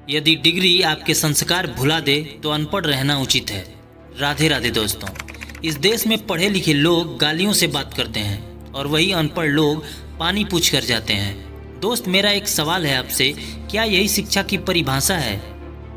यदि डिग्री आपके संस्कार भुला दे तो अनपढ़ रहना उचित है। राधे राधे दोस्तों। इस देश में पढ़े लिखे लोग गालियों से बात करते हैं और वही अनपढ़ लोग पानी पूछ कर जाते हैं। दोस्त, मेरा एक सवाल है आपसे, क्या यही शिक्षा की परिभाषा है?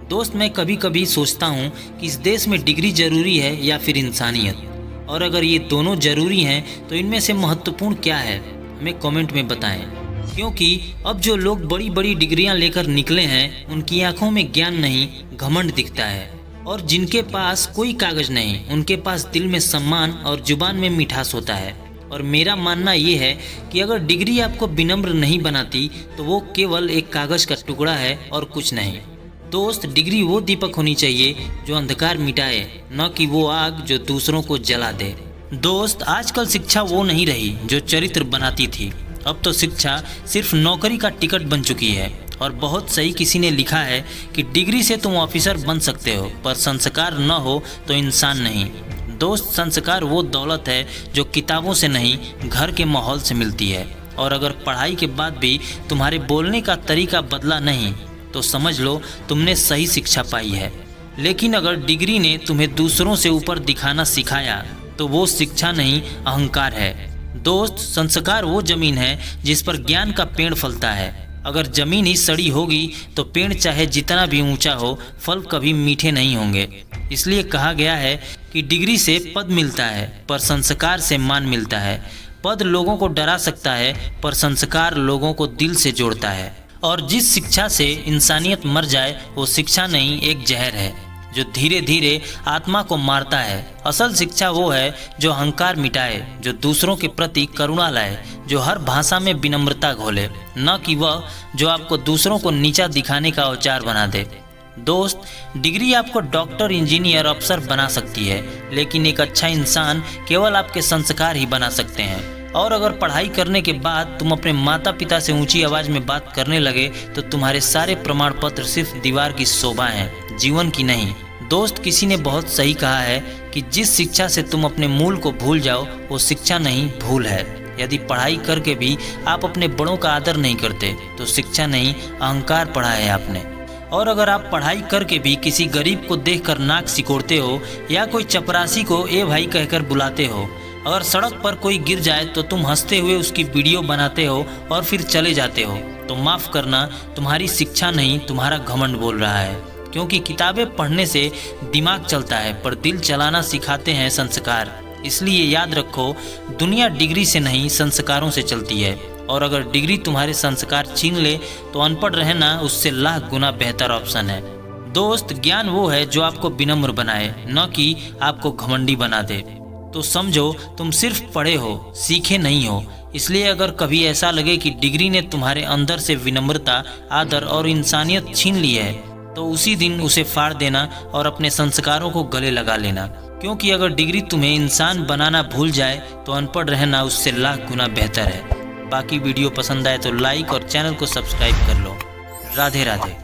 दोस्त, मैं कभी कभी सोचता हूँ कि इस देश में डिग्री जरूरी है या फिर इंसानियत, और अगर ये दोनों जरूरी हैं तो इनमें से महत्वपूर्ण क्या है, हमें कमेंट में बताएं। क्योंकि अब जो लोग बड़ी बड़ी डिग्रियां लेकर निकले हैं उनकी आंखों में ज्ञान नहीं, घमंड दिखता है, और जिनके पास कोई कागज नहीं उनके पास दिल में सम्मान और जुबान में मिठास होता है। और मेरा मानना ये है कि अगर डिग्री आपको विनम्र नहीं बनाती तो वो केवल एक कागज का टुकड़ा है और कुछ नहीं। दोस्त, डिग्री वो दीपक होनी चाहिए जो अंधकार मिटाए, न कि वो आग जो दूसरों को जला दे। दोस्त, आजकल शिक्षा वो नहीं रही जो चरित्र बनाती थी। अब तो शिक्षा सिर्फ नौकरी का टिकट बन चुकी है। और बहुत सही किसी ने लिखा है कि डिग्री से तुम ऑफिसर बन सकते हो, पर संस्कार न हो तो इंसान नहीं। दोस्त, संस्कार वो दौलत है जो किताबों से नहीं, घर के माहौल से मिलती है। और अगर पढ़ाई के बाद भी तुम्हारे बोलने का तरीका बदला नहीं तो समझ लो तुमने सही शिक्षा पाई है। लेकिन अगर डिग्री ने तुम्हें दूसरों से ऊपर दिखाना सिखाया तो वो शिक्षा नहीं, अहंकार है। दोस्त, संस्कार वो जमीन है जिस पर ज्ञान का पेड़ फलता है। अगर जमीन ही सड़ी होगी तो पेड़ चाहे जितना भी ऊंचा हो, फल कभी मीठे नहीं होंगे। इसलिए कहा गया है कि डिग्री से पद मिलता है पर संस्कार से मान मिलता है। पद लोगों को डरा सकता है पर संस्कार लोगों को दिल से जोड़ता है। और जिस शिक्षा से इंसानियत मर जाए वो शिक्षा नहीं, एक जहर है जो धीरे धीरे आत्मा को मारता है। असल शिक्षा वो है जो अहंकार मिटाए, जो दूसरों के प्रति करुणा लाए, जो हर भाषा में विनम्रता घोले, न कि वह जो आपको दूसरों को नीचा दिखाने का औजार बना दे। दोस्त, डिग्री आपको डॉक्टर, इंजीनियर, अफसर बना सकती है, लेकिन एक अच्छा इंसान केवल आपके संस्कार ही बना सकते हैं। और अगर पढ़ाई करने के बाद तुम अपने माता पिता से ऊंची आवाज में बात करने लगे तो तुम्हारे सारे प्रमाण पत्र सिर्फ दीवार की शोभा हैं, जीवन की नहीं। दोस्त, किसी ने बहुत सही कहा है कि जिस शिक्षा से तुम अपने मूल को भूल जाओ वो शिक्षा नहीं, भूल है। यदि पढ़ाई करके भी आप अपने बड़ों का आदर नहीं करते तो शिक्षा नहीं, अहंकार पढ़ा है आपने। और अगर आप पढ़ाई करके भी किसी गरीब को देखकर नाक सिकोड़ते हो या कोई चपरासी को ए भाई कहकर बुलाते हो, अगर सड़क पर कोई गिर जाए तो तुम हंसते हुए उसकी वीडियो बनाते हो और फिर चले जाते हो, तो माफ़ करना, तुम्हारी शिक्षा नहीं, तुम्हारा घमंड बोल रहा है। क्योंकि किताबें पढ़ने से दिमाग चलता है पर दिल चलाना सिखाते हैं संस्कार। इसलिए याद रखो, दुनिया डिग्री से नहीं, संस्कारों से चलती है। और अगर डिग्री तुम्हारे संस्कार छीन ले तो अनपढ़ रहना उससे लाख गुना बेहतर ऑप्शन है। दोस्त, ज्ञान वो है जो आपको विनम्र बनाए, न कि आपको घमंडी बना दे। तो समझो, तुम सिर्फ पढ़े हो, सीखे नहीं हो। इसलिए अगर कभी ऐसा लगे कि डिग्री ने तुम्हारे अंदर से विनम्रता, आदर और इंसानियत छीन ली है तो उसी दिन उसे फाड़ देना और अपने संस्कारों को गले लगा लेना। क्योंकि अगर डिग्री तुम्हें इंसान बनाना भूल जाए तो अनपढ़ रहना उससे लाख गुना बेहतर है। बाकी वीडियो पसंद आए तो लाइक और चैनल को सब्सक्राइब कर लो। राधे राधे।